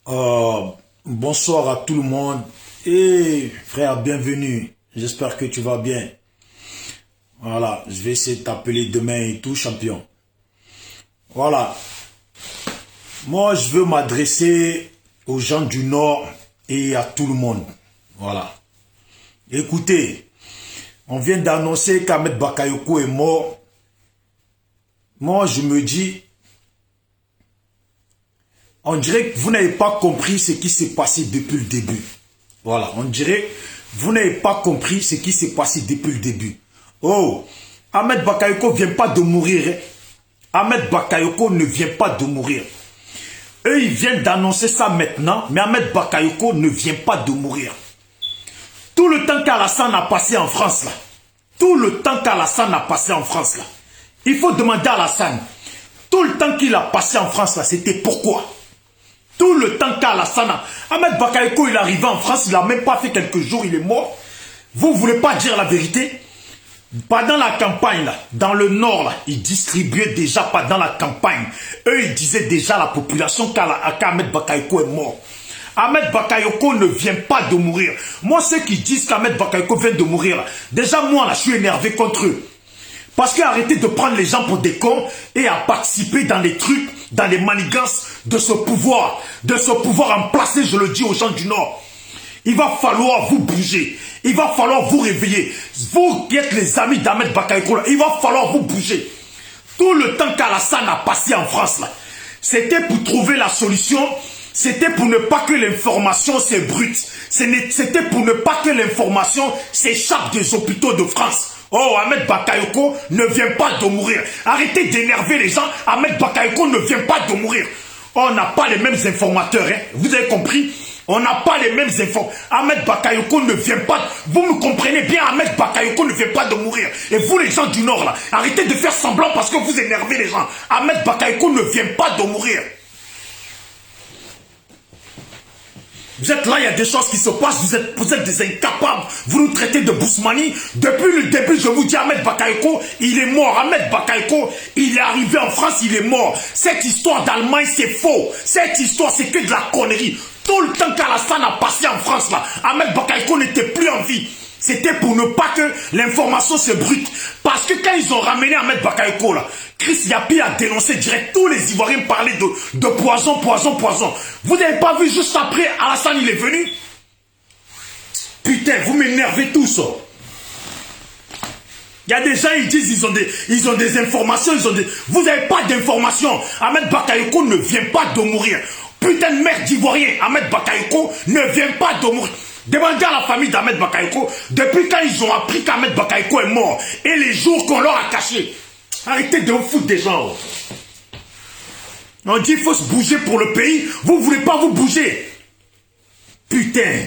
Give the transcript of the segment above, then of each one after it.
Euh, Bonsoir à tout le monde. Et frère, bienvenue. J'espère que tu vas bien. Voilà, je vais essayer de t'appeler demain et tout, champion. Voilà. Moi, je veux m'adresser aux gens du Nord et à tout le monde. Voilà. Écoutez, on vient d'annoncer qu'Ahmed Bakayoko est mort. Moi, je me dis, on dirait que vous n'avez pas compris ce qui s'est passé depuis le début. Voilà, on dirait que vous n'avez pas compris ce qui s'est passé depuis le début. Oh, Ahmed Bakayoko ne vient pas de mourir. Hein. Ahmed Bakayoko ne vient pas de mourir. Eux, ils viennent d'annoncer ça maintenant, mais Ahmed Bakayoko ne vient pas de mourir. Tout le temps qu'Alassane a passé en France, là, tout le temps qu'Alassane a passé en France, là, il faut demander à Alassane, tout le temps qu'il a passé en France, là, c'était pourquoi? Tout le temps qu'Alassane, Ahmed Bakayoko, il est arrivé en France, il n'a même pas fait quelques jours, il est mort. Vous ne voulez pas dire la vérité? Pendant la campagne, là, dans le nord, là, ils distribuaient déjà, pendant la campagne, eux, ils disaient déjà à la population qu'Ahmed Bakayoko est mort. Ahmed Bakayoko ne vient pas de mourir. Moi, ceux qui disent qu'Ahmed Bakayoko vient de mourir, là, déjà, moi, là, je suis énervé contre eux. Parce qu'arrêtez de prendre les gens pour des cons et à participer dans les trucs, dans les manigances de ce pouvoir en placer, je le dis aux gens du Nord. Il va falloir vous bouger. Il va falloir vous réveiller. Vous qui êtes les amis d'Ahmed Bakayoko, il va falloir vous bouger. Tout le temps qu'Alassane a passé en France, là, c'était pour trouver la solution. C'était pour ne pas que l'information s'ébruite. C'était pour ne pas que l'information s'échappe des hôpitaux de France. Oh, Ahmed Bakayoko ne vient pas de mourir. Arrêtez d'énerver les gens. Ahmed Bakayoko ne vient pas de mourir. Oh, on n'a pas les mêmes informateurs. Hein? Vous avez compris? On n'a pas les mêmes infos. Ahmed Bakayoko ne vient pas. Vous me comprenez bien, Ahmed Bakayoko ne vient pas de mourir. Et vous, les gens du Nord, là, arrêtez de faire semblant parce que vous énervez les gens. Ahmed Bakayoko ne vient pas de mourir. Vous êtes là, il y a des choses qui se passent, vous êtes des incapables, vous nous traitez de Bousmani. Depuis le début, je vous dis, Ahmed Bakayoko, il est mort. Ahmed Bakayoko, il est arrivé en France, il est mort. Cette histoire d'Allemagne, c'est faux. Cette histoire, c'est que de la connerie. Tout le temps qu'Alassane a passé en France, là, Ahmed Bakayoko n'était plus en vie. C'était pour ne pas que l'information se brute. Parce que quand ils ont ramené Ahmed Bakayoko, là, Chris Yapi a dénoncé direct. Tous les Ivoiriens parlaient de poison, poison, poison. Vous n'avez pas vu juste après, Alassane il est venu? Putain, vous m'énervez tous. Il y a des gens, ils disent, ils ont des informations, vous n'avez pas d'informations. Ahmed Bakayoko ne vient pas de mourir. Putain de merde d'Ivoirien, Ahmed Bakayoko ne vient pas de mourir. Demandez à la famille d'Ahmed Bakayoko, depuis quand ils ont appris qu'Ahmed Bakayoko est mort, et les jours qu'on leur a cachés. Arrêtez de vous foutre des gens. On dit qu'il faut se bouger pour le pays, vous ne voulez pas vous bouger. Putain,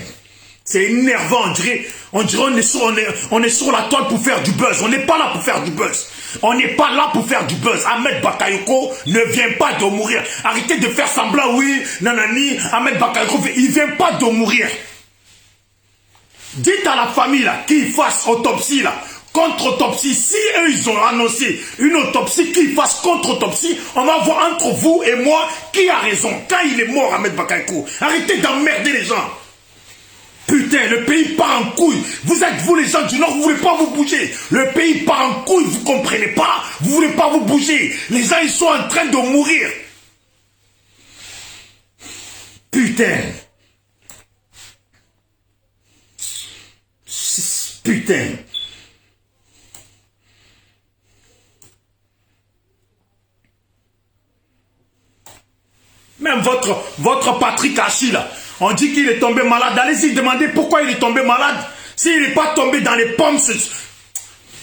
c'est énervant, on dirait on est sur la toile pour faire du buzz. On n'est pas là pour faire du buzz. On n'est pas là pour faire du buzz. Ahmed Bakayoko ne vient pas de mourir. Arrêtez de faire semblant, oui, nanani, Ahmed Bakayoko, il ne vient pas de mourir. Dites à la famille là, qu'ils fassent autopsie là, contre-autopsie. Si eux ils ont annoncé une autopsie, qu'ils fassent contre-autopsie, on va voir entre vous et moi qui a raison. Quand il est mort, Ahmed Bakayoko, arrêtez d'emmerder les gens. Putain, le pays part en couille. Vous êtes vous les gens du Nord, vous voulez pas vous bouger. Le pays part en couille, vous comprenez pas. Vous voulez pas vous bouger. Les gens ils sont en train de mourir. Putain. Putain. Même votre Patrick Hachi là, on dit qu'il est tombé malade. Allez-y, demandez pourquoi il est tombé malade. S'il n'est pas tombé dans les pommes,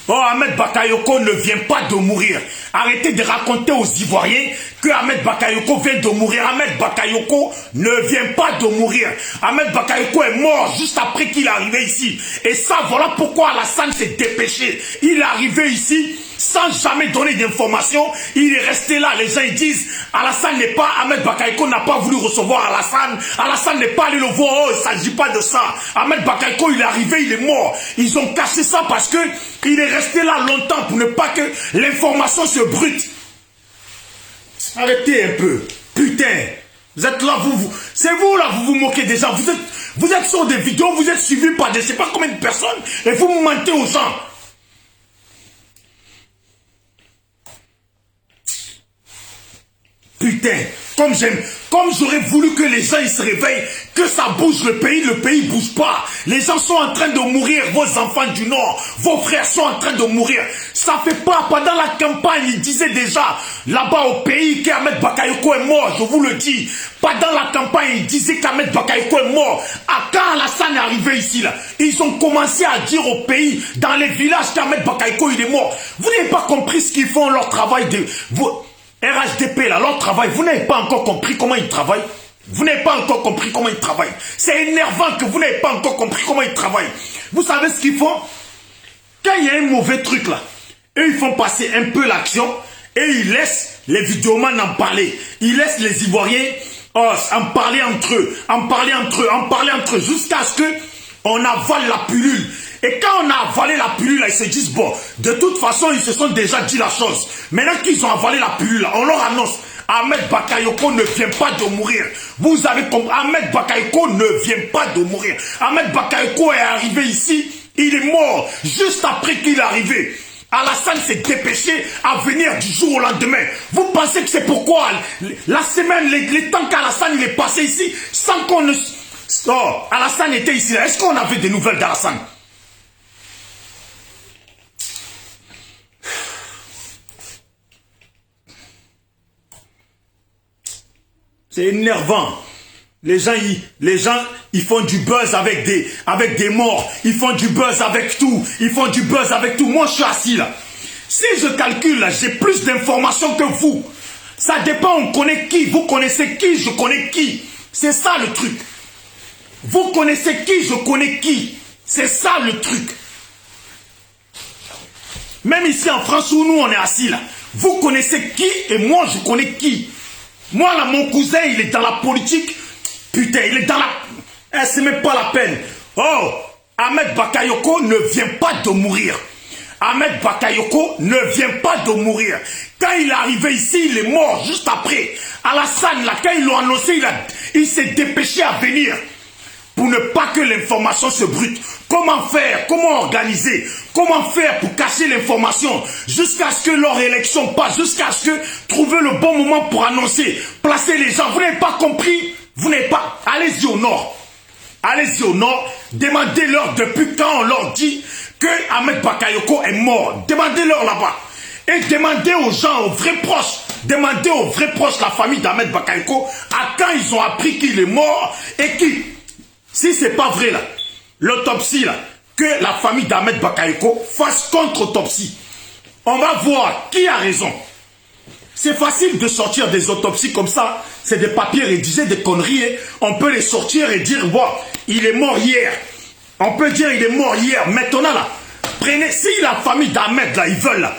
oh, Ahmed Bakayoko ne vient pas de mourir. Arrêtez de raconter aux Ivoiriens que Ahmed Bakayoko vient de mourir. Ahmed Bakayoko ne vient pas de mourir. Ahmed Bakayoko est mort juste après qu'il est arrivé ici. Et ça, voilà pourquoi Alassane s'est dépêché. Il est arrivé ici sans jamais donner d'informations. Il est resté là. Les gens ils disent, Alassane n'est pas, Ahmed Bakayoko n'a pas voulu recevoir Alassane. Alassane n'est pas allé le voir. Oh, il ne s'agit pas de ça. Ahmed Bakayoko, il est arrivé, il est mort. Ils ont caché ça parce que il est resté là longtemps pour ne pas que l'information se brute. Arrêtez un peu. Putain. Vous êtes là, c'est vous là, vous vous moquez des gens. Vous êtes sur des vidéos, vous êtes suivis par des je sais pas combien de personnes et vous mentez aux gens. Putain, comme j'aurais voulu que les gens ils se réveillent, que ça bouge le pays bouge pas. Les gens sont en train de mourir, vos enfants du Nord, vos frères sont en train de mourir. Ça fait pas, pendant la campagne, ils disaient déjà, là-bas au pays, qu'Ahmed Bakayoko est mort, je vous le dis. Pendant la campagne, ils disaient qu'Ahmed Bakayoko est mort. Quand Alassane est arrivé ici, là, ils ont commencé à dire au pays, dans les villages, qu'Ahmed Bakayoko il est mort. Vous n'avez pas compris ce qu'ils font, leur travail de... RHDP, là, leur travail, vous n'avez pas encore compris comment ils travaillent. Vous n'avez pas encore compris comment ils travaillent. C'est énervant que vous n'avez pas encore compris comment ils travaillent. Vous savez ce qu'ils font? Quand il y a un mauvais truc là, eux ils font passer un peu l'action et ils laissent les vidéomans en parler. Ils laissent les Ivoiriens en parler entre eux, jusqu'à ce qu'on avale la pilule. Et quand on a avalé la pilule, là, ils se disent, bon, de toute façon, ils se sont déjà dit la chose. Maintenant qu'ils ont avalé la pilule, là, on leur annonce, Ahmed Bakayoko ne vient pas de mourir. Vous avez compris, Ahmed Bakayoko ne vient pas de mourir. Ahmed Bakayoko est arrivé ici, il est mort juste après qu'il est arrivé. Alassane s'est dépêché à venir du jour au lendemain. Vous pensez que c'est pourquoi la semaine, les temps qu'Alassane il est passé ici, sans qu'on ne... Oh, Alassane était ici là. Est-ce qu'on avait des nouvelles d'Alassane? C'est énervant. Les gens, ils font du buzz avec des morts. Ils font du buzz avec tout. Ils font du buzz avec tout. Moi, je suis assis là. Si je calcule là, j'ai plus d'informations que vous. Ça dépend, on connaît qui. Vous connaissez qui, je connais qui. C'est ça le truc. Vous connaissez qui, je connais qui. C'est ça le truc. Même ici en France où nous on est assis là. Vous connaissez qui et moi je connais qui. Moi là, mon cousin, il est dans la politique. Putain, il est dans la... c'est même pas la peine. Oh, Ahmed Bakayoko ne vient pas de mourir. Ahmed Bakayoko ne vient pas de mourir. Quand il est arrivé ici, il est mort juste après. Alassane, là, quand ils l'ont annoncé, il s'est dépêché à venir. Pour ne pas que l'information se brute. Comment faire? Comment organiser? Comment faire pour cacher l'information? Jusqu'à ce que leur élection passe, jusqu'à ce que trouver le bon moment pour annoncer, placer les gens. Vous n'avez pas compris? Vous n'avez pas... Allez-y au nord. Allez-y au nord. Demandez-leur depuis quand on leur dit que Ahmed Bakayoko est mort. Demandez-leur là-bas. Et demandez aux gens, aux vrais proches. Demandez aux vrais proches, la famille d'Ahmed Bakayoko, à quand ils ont appris qu'il est mort et qui... Si c'est pas vrai là, l'autopsie là, que la famille d'Ahmed Bakayoko fasse contre-autopsie. On va voir qui a raison. C'est facile de sortir des autopsies comme ça. C'est des papiers rédigés, des conneries. Hein. On peut les sortir et dire, bon, il est mort hier. On peut dire, il est mort hier. Maintenant là, prenez, si la famille d'Ahmed là, ils veulent là,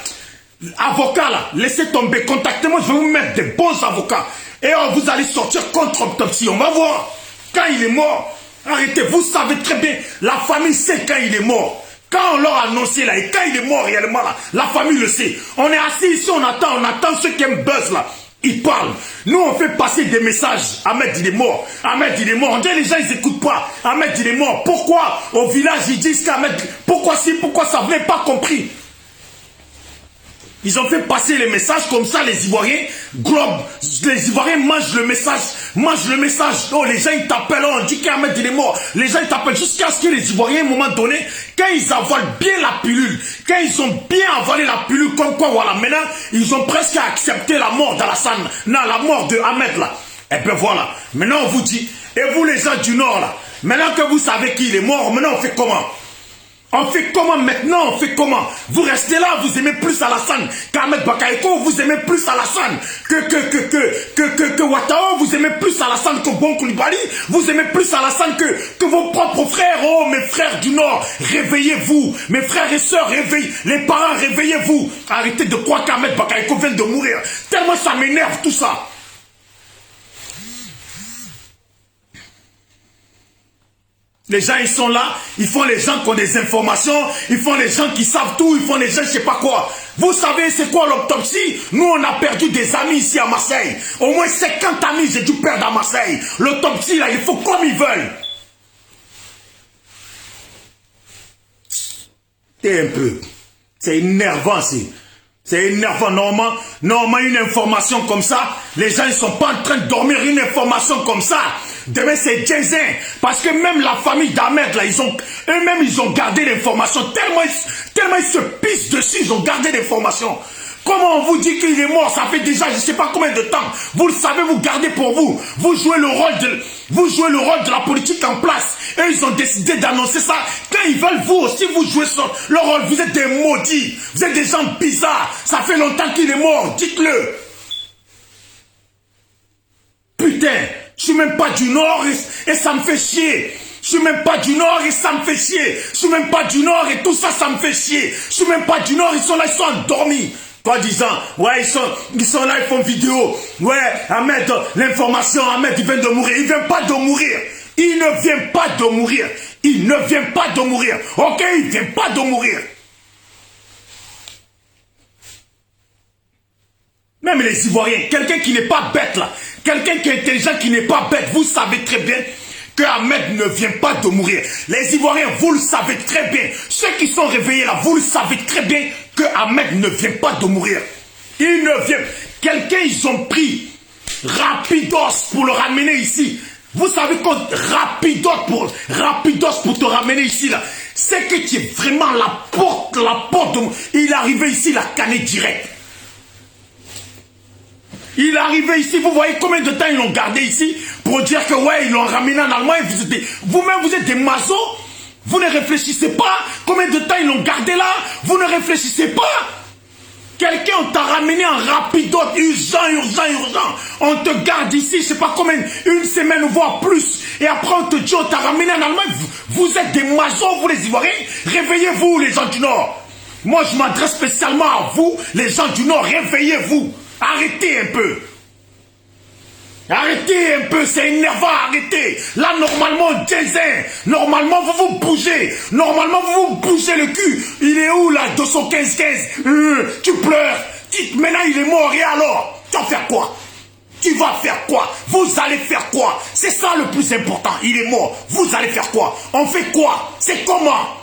avocat là, laissez tomber, contactez-moi, je vais vous mettre des bons avocats. Et vous allez sortir contre-autopsie. On va voir. Quand il est mort, arrêtez, vous savez très bien, la famille sait quand il est mort. Quand on leur a annoncé là, et quand il est mort réellement là, la famille le sait. On est assis ici, on attend ceux qui aiment buzz là. Ils parlent. Nous, on fait passer des messages. Ahmed, il est mort. Ahmed, il est mort. On dit, les gens, ils n'écoutent pas. Ahmed, il est mort. Pourquoi au village, ils disent qu'Ahmed... Pourquoi si, pourquoi ça? Vous n'avez pas compris. Ils ont fait passer les messages comme ça, les Ivoiriens, les Ivoiriens mangent le message. Oh, les gens, ils t'appellent, on dit qu'Ahmed, il est mort. Les gens, ils t'appellent jusqu'à ce que les Ivoiriens, à un moment donné, quand ils avalent bien la pilule, quand ils ont bien avalé la pilule, comme quoi, voilà, maintenant, ils ont presque accepté la mort d'Alassane, non, la mort de Ahmed, là. Et bien voilà, maintenant, on vous dit, et vous, les gens du Nord, là, maintenant que vous savez qu'il est mort, maintenant, on fait comment? On fait comment maintenant? On fait comment? Vous restez là, vous aimez plus Alassane qu'Ahmed Bakayoko, vous aimez plus Alassane que Ouattara, vous aimez plus Alassane que Bon Koulibaly, vous aimez plus Alassane que vos propres frères. Oh, mes frères du Nord, réveillez-vous. Mes frères et sœurs, réveillez. Les parents, réveillez-vous. Arrêtez de croire qu'Ahmed Bakayoko vient de mourir. Tellement ça m'énerve tout ça. Les gens, ils sont là, ils font les gens qui ont des informations, ils font les gens qui savent tout, ils font les gens, je sais pas quoi. Vous savez c'est quoi l'autopsie? Nous on a perdu des amis ici à Marseille. Au moins 50 amis j'ai dû perdre à Marseille. L'autopsie là, il faut comme ils veulent. T'es un peu. C'est énervant, c'est énervant. Normalement, une information comme ça, les gens ils sont pas en train de dormir. Une information comme ça, demain c'est Jason. Parce que même la famille d'Ahmed, là, eux-mêmes, ils ont gardé l'information. Tellement ils se pissent dessus, ils ont gardé l'information. Comment on vous dit qu'il est mort? Ça fait déjà je ne sais pas combien de temps. Vous le savez, vous gardez pour vous. Vous jouez le rôle de la politique en place. Et ils ont décidé d'annoncer ça. Quand ils veulent, vous aussi, vous jouez le rôle. Vous êtes des maudits. Vous êtes des gens bizarres. Ça fait longtemps qu'il est mort. Dites-le. Putain, je suis même pas du Nord et ça me fait chier. Je suis même pas du Nord et ça me fait chier. Je suis même pas du Nord et tout ça, ça me fait chier. Je suis même pas du Nord, ils sont là, ils sont endormis. Toi disant, ouais, ils sont là, ils font vidéo. Ouais, Ahmed, l'information, Ahmed, il vient de mourir. Il vient pas de mourir. Il ne vient pas de mourir. Il ne vient pas de mourir. Ok, il vient pas de mourir. Même les Ivoiriens, quelqu'un qui n'est pas bête là, quelqu'un qui est intelligent, qui n'est pas bête, vous savez très bien que Ahmed ne vient pas de mourir. Les Ivoiriens, vous le savez très bien. Ceux qui sont réveillés là, vous le savez très bien que Ahmed ne vient pas de mourir. Il ne vient. Quelqu'un, ils ont pris rapidos pour le ramener ici. Vous savez quoi, rapidos pour te ramener ici là. C'est que tu es vraiment la porte de... Il est arrivé ici, il a canné direct. Il est arrivé ici, vous voyez combien de temps ils l'ont gardé ici pour dire que ouais, ils l'ont ramené en Allemagne. Vous-même, vous êtes des masos. Vous ne réfléchissez pas. Combien de temps ils l'ont gardé là? Vous ne réfléchissez pas. Quelqu'un t'a ramené en rapido, urgent. On te garde ici, je sais pas combien, une semaine voire plus. Et après on te dit on t'a ramené en Allemagne. Vous êtes des masos, vous les Ivoiriens. Réveillez-vous les gens du Nord. Moi je m'adresse spécialement à vous, les gens du Nord. Réveillez-vous. Arrêtez un peu. Arrêtez un peu, c'est énervant, arrêtez. Là, normalement, Jason, normalement, vous vous bougez. Normalement, vous vous bougez le cul. Il est où, là, 215-15 tu pleures. Maintenant, il est mort, et alors? Tu vas faire quoi? Tu vas faire quoi? Vous allez faire quoi? C'est ça le plus important. Il est mort. Vous allez faire quoi? On fait quoi? C'est comment?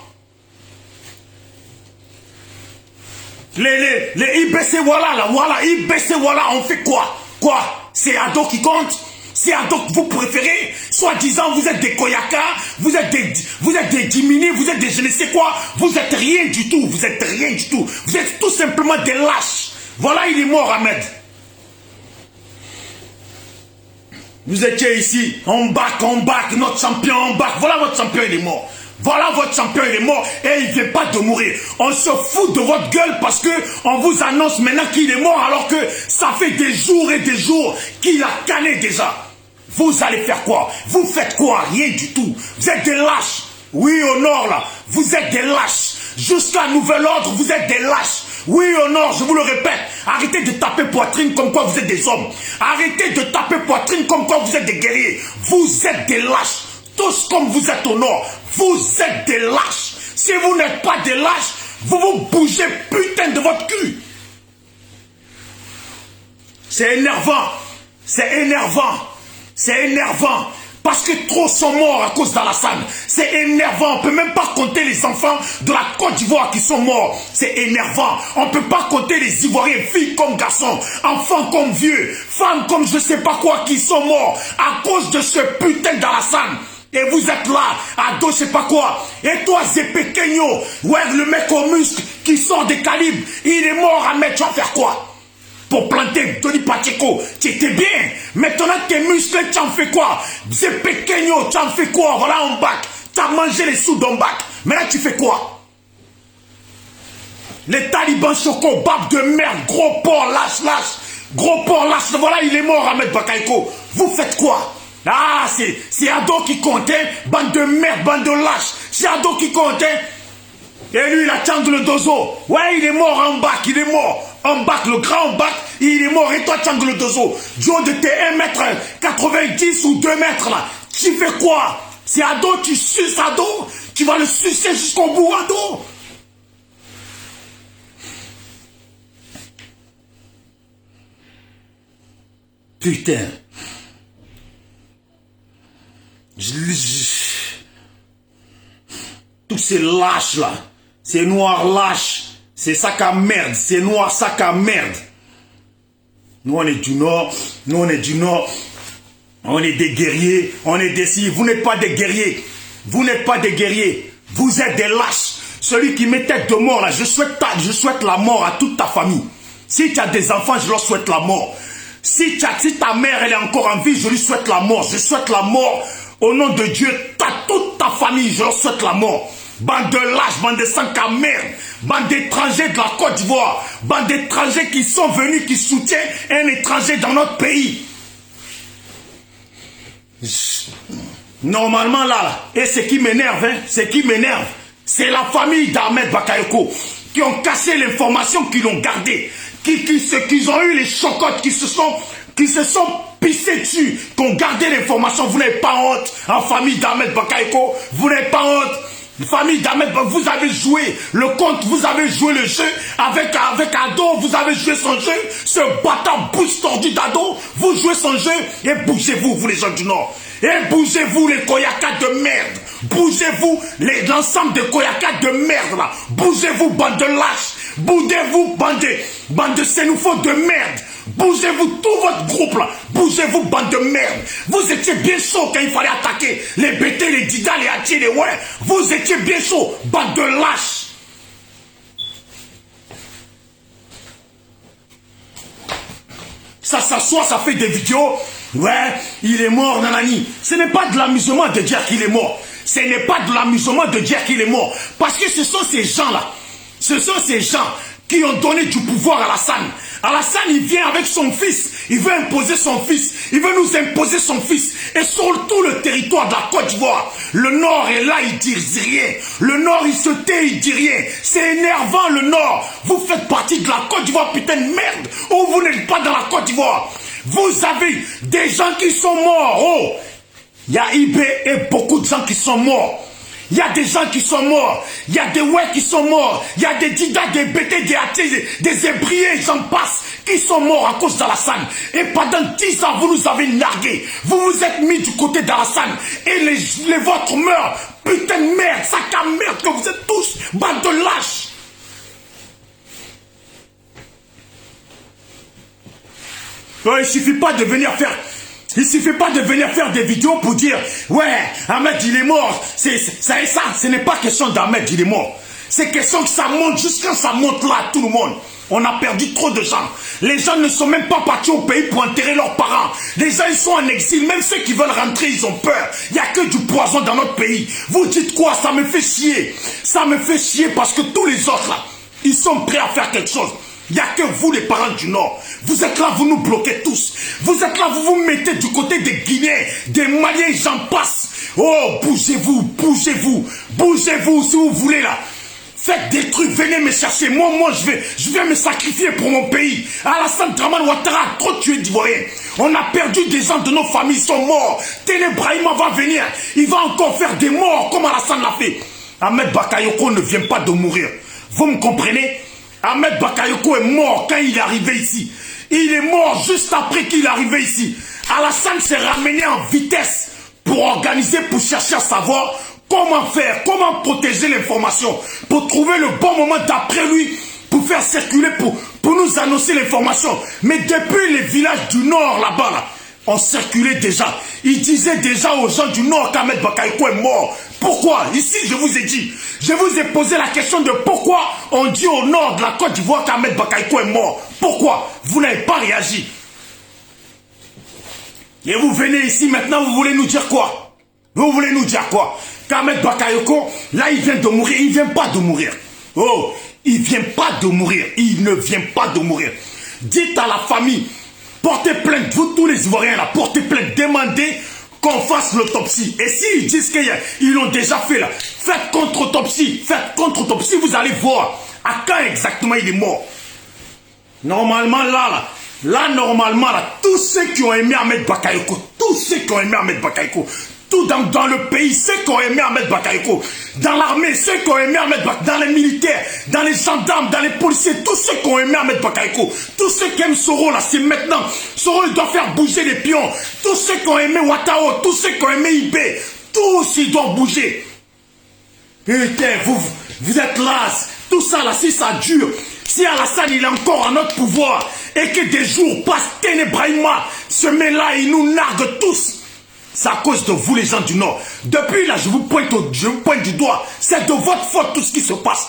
Les IBC, voilà, IBC, voilà, on fait quoi? Quoi? C'est Ado qui compte? C'est Ado que vous préférez? Soi-disant, vous êtes des Koyaka, vous êtes des diminués, vous êtes des je ne sais quoi, vous êtes rien du tout, vous êtes rien du tout. Vous êtes tout simplement des lâches. Voilà, il est mort, Ahmed. Vous étiez ici, on back, notre champion, on back. Voilà votre champion, il est mort. Voilà votre champion, il est mort et il ne vient pas de mourir. On se fout de votre gueule parce que on vous annonce maintenant qu'il est mort alors que ça fait des jours et des jours qu'il a canné déjà. Vous allez faire quoi? Vous faites quoi? Rien du tout. Vous êtes des lâches. Oui, au Nord, là, vous êtes des lâches. Jusqu'à nouvel ordre, vous êtes des lâches. Oui, au Nord, je vous le répète, arrêtez de taper poitrine comme quoi vous êtes des hommes. Arrêtez de taper poitrine comme quoi vous êtes des guerriers. Vous êtes des lâches. Tous comme vous êtes au Nord, vous êtes des lâches. Si vous n'êtes pas des lâches, vous vous bougez putain de votre cul. C'est énervant. C'est énervant. C'est énervant. Parce que trop sont morts à cause d'Alassane. C'est énervant. On ne peut même pas compter les enfants de la Côte d'Ivoire qui sont morts. C'est énervant. On ne peut pas compter les Ivoiriens, filles comme garçons, enfants comme vieux, femmes comme je ne sais pas quoi qui sont morts à cause de ce putain d'Alassane. Et vous êtes là, à dos, je sais pas quoi. Et toi, Zépequeño, ouais, le mec au muscle qui sort des calibres, il est mort à mettre, tu vas faire quoi? Pour planter Tony Pacheco, tu étais bien. Maintenant, tes muscles, tu en fais quoi? Zépequeño, tu en fais quoi? Voilà, on bac. Tu as mangé les sous d'un bac. Maintenant, tu fais quoi? Les talibans choco, bab de merde, gros porc, lâche. Gros porc, lâche. Voilà, il est mort, Ahmed Bakayoko. Vous faites quoi? Ah, c'est Ado qui comptait, bande de merde, bande de lâches. C'est Ado qui comptait. Et lui, il a Tchangle Dozo. Ouais, il est mort en bac, il est mort. En bac, le grand en bac, il est mort. Et toi, Tchangle Dozo, du haut de tes 1m90 ou 2 mètres là, tu fais quoi? C'est Ado, tu suces Ado. Tu vas le sucer jusqu'au bout, Ado. Putain. Tous ces lâches là, ces noirs lâches, c'est sac à merde, ces noirs sac à merde. Nous on est du Nord, nous on est du Nord, on est des guerriers, on est des si. Vous n'êtes pas des guerriers, vous n'êtes pas des guerriers, vous êtes des lâches. Celui qui met tête de mort là, je souhaite la mort à toute ta famille. Si tu as des enfants, je leur souhaite la mort. Si ta mère elle est encore en vie, je lui souhaite la mort. Je souhaite la mort au nom de Dieu. Toute ta famille, je leur souhaite la mort. Bande de lâches, bande de sangs à merde, bande d'étrangers de la Côte d'Ivoire, bande d'étrangers qui sont venus, qui soutiennent un étranger dans notre pays. Normalement là, et ce qui m'énerve, c'est la famille d'Ahmed Bakayoko qui ont cassé l'information, qui l'ont gardée, qui ont eu les chocottes, qui se sont pissés dessus, qui ont gardé l'information. Vous n'avez pas honte en famille d'Ahmed Bakayoko, vous n'avez pas honte. Famille d'Ahmed, vous avez joué le compte, vous avez joué le jeu avec Ado, vous avez joué son jeu, ce bâtard bouche tordu d'Ado, vous jouez son jeu et bougez-vous, vous les gens du Nord. Et bougez-vous les Koyakas de merde. Bougez-vous l'ensemble des Koyakas de merde là. Bougez-vous bande de lâches. Bougez-vous bande de sénoufos de merde. Bougez-vous tout votre groupe là. Bougez-vous bande de merde. Vous étiez bien chaud quand il fallait attaquer les BT, les Dida, les Ati, les ouais. Vous étiez bien chaud, bande de lâches. Ça s'assoit, ça fait des vidéos. Ouais, il est mort, nanani. Ce n'est pas de l'amusement de dire qu'il est mort. Ce n'est pas de l'amusement de dire qu'il est mort. Parce que ce sont ces gens-là. Ce sont ces gens qui ont donné du pouvoir à Alassane. Alassane, il vient avec son fils. Il veut imposer son fils. Il veut nous imposer son fils. Et sur tout le territoire de la Côte d'Ivoire. Le Nord est là, il dit rien. Le Nord, il se tait, il dit rien. C'est énervant, le Nord. Vous faites partie de la Côte d'Ivoire, putain de merde. Ou vous n'êtes pas dans la Côte d'Ivoire. Vous avez des gens qui sont morts. Oh, il y a IB et beaucoup de gens qui sont morts. Il y a des gens qui sont morts. Il y a des ouais qui sont morts. Il y a des Dida, des BT, des AT, des ébriés, j'en passe, qui sont morts à cause d'Alassane. Et pendant 10 ans, vous nous avez nargués. Vous vous êtes mis du côté d'Alassane. Et les vôtres meurent. Putain de merde, sac à merde que vous êtes tous. Bande de lâches. Il ne suffit pas de venir faire... Il suffit pas de venir faire des vidéos pour dire ouais, Ahmed il est mort. Ça, ce n'est pas question d'Ahmed il est mort. C'est question que ça monte jusqu'à ça monte là tout le monde. On a perdu trop de gens. Les gens ne sont même pas partis au pays pour enterrer leurs parents. Les gens ils sont en exil. Même ceux qui veulent rentrer ils ont peur. Il n'y a que du poison dans notre pays. Vous dites quoi? Ça me fait chier. Ça me fait chier parce que tous les autres là, ils sont prêts à faire quelque chose. Il n'y a que vous les parents du Nord. Vous êtes là, vous nous bloquez tous. Vous êtes là, vous vous mettez du côté des Guinéens, des Maliens, j'en passe. Oh, bougez-vous, bougez-vous, bougez-vous si vous voulez là. Faites des trucs, venez me chercher. Moi, je vais me sacrifier pour mon pays. Alassane Dramane Ouattara a trop tué d'Ivoiriens. On a perdu des gens de nos familles, ils sont morts. Télé Brahima va venir. Il va encore faire des morts comme Alassane l'a fait. Ahmed Bakayoko ne vient pas de mourir. Vous me comprenez? Ahmed Bakayoko est mort quand il est arrivé ici. Il est mort juste après qu'il est arrivé ici. Alassane s'est ramené en vitesse pour organiser, pour chercher à savoir comment faire, comment protéger l'information, pour trouver le bon moment d'après lui, pour faire circuler, pour nous annoncer l'information. Mais depuis les villages du Nord là-bas, là, on circulait déjà. Il disait déjà aux gens du Nord qu'Ahmed Bakayoko est mort. Pourquoi? Ici, je vous ai dit. Je vous ai posé la question de pourquoi on dit au Nord de la Côte d'Ivoire qu'Ahmed Bakayoko est mort. Pourquoi? Vous n'avez pas réagi. Et vous venez ici maintenant, vous voulez nous dire quoi? Vous voulez nous dire quoi? Qu'Ahmed Bakayoko, là, il vient de mourir. Il ne vient pas de mourir. Oh, il ne vient pas de mourir. Il ne vient pas de mourir. Dites à la famille, portez plainte, vous tous les Ivoiriens là, portez plainte, demandez qu'on fasse l'autopsie. Et s'ils disent qu'ils l'ont déjà fait là, faites contre-autopsie, vous allez voir à quand exactement il est mort. Normalement là, normalement là, tous ceux qui ont aimé Ahmed Bakayoko, tous partout dans le pays, ceux qui ont aimé Ahmed Bakayoko, dans l'armée, ceux qui ont aimé Ahmed Bakayoko, dans les militaires, dans les gendarmes, dans les policiers, tous ceux qui ont aimé Ahmed Bakayoko, tous ceux qui aiment Soro là, c'est maintenant. Soro il doit faire bouger les pions. Tous ceux qui ont aimé Ouattara, tous ceux qui ont aimé Ibé, tous ils doivent bouger. Putain, vous êtes là, tout ça là, si ça dure, si Alassane il est encore à notre pouvoir et que des jours passent, Ténébrahima se met là, il nous nargue tous. C'est à cause de vous les gens du Nord. Depuis là, je vous pointe du doigt. C'est de votre faute tout ce qui se passe.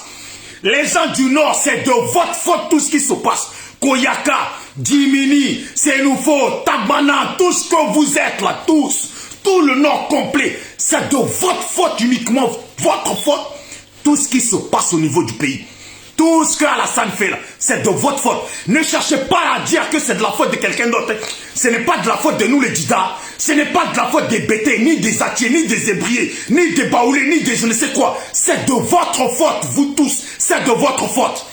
Les gens du Nord, c'est de votre faute tout ce qui se passe. Koyaka, Djimini, Sénoufo, Tabana, tout ce que vous êtes là, tous. Tout le Nord complet, c'est de votre faute uniquement, votre faute, tout ce qui se passe au niveau du pays. Tout ce que Alassane fait là, c'est de votre faute. Ne cherchez pas à dire que c'est de la faute de quelqu'un d'autre. Ce n'est pas de la faute de nous les Dida. Ce n'est pas de la faute des Bétés, ni des Atiers, ni des Ébriés, ni des Baoulés, ni des je ne sais quoi. C'est de votre faute, vous tous. C'est de votre faute.